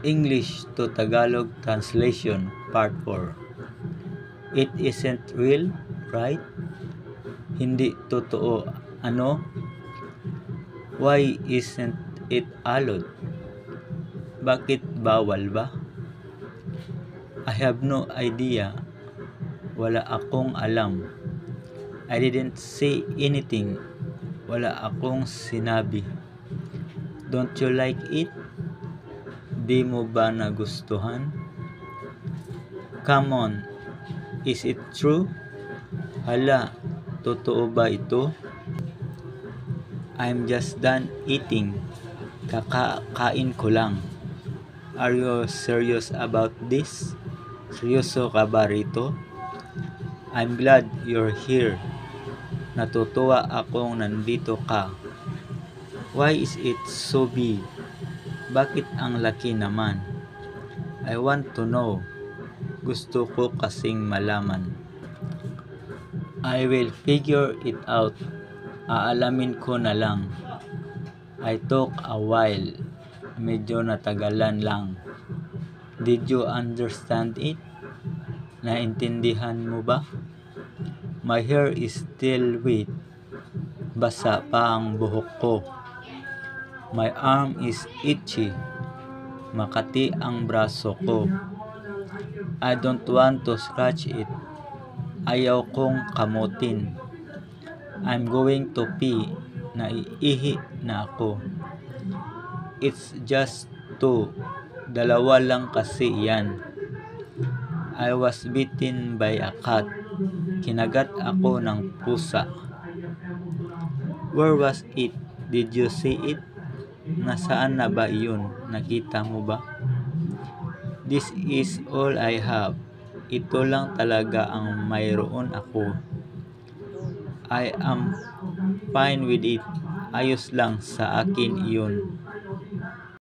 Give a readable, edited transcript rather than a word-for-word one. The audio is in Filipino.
English to Tagalog Translation Part 4. It isn't real, right? Hindi totoo. Ano? Why isn't it allowed? Bakit bawal ba? I have no idea. Wala akong alam. I didn't say anything. Wala akong sinabi. Don't you like it? Di mo ba nagustuhan? Come on. Is it true? Hala, totoo ba ito? I'm just done eating. Kakakain ko lang. Are you serious about this? Seryoso ka ba rito? I'm glad you're here. Natutuwa akong nandito ka. Why is it so big? Bakit ang laki naman? I want to know. Gusto ko kasing malaman. I will figure it out. Aalamin ko na lang. I took a while. Medyo natagalan lang. Did you understand it? Naintindihan mo ba? My hair is still wet. Basa pa ang buhok ko. My arm is itchy. Makati ang braso ko. I don't want to scratch it. Ayaw kong kamutin. I'm going to pee. Naiihi na ako. It's just 2. Dalawa lang kasi yan. I was bitten by a cat. Kinagat ako ng pusa. Where was it? Did you see it? Nasaan na ba iyon? Nakita mo ba? This is all I have. Ito lang talaga ang mayroon ako. I am fine with it. Ayos lang sa akin iyon.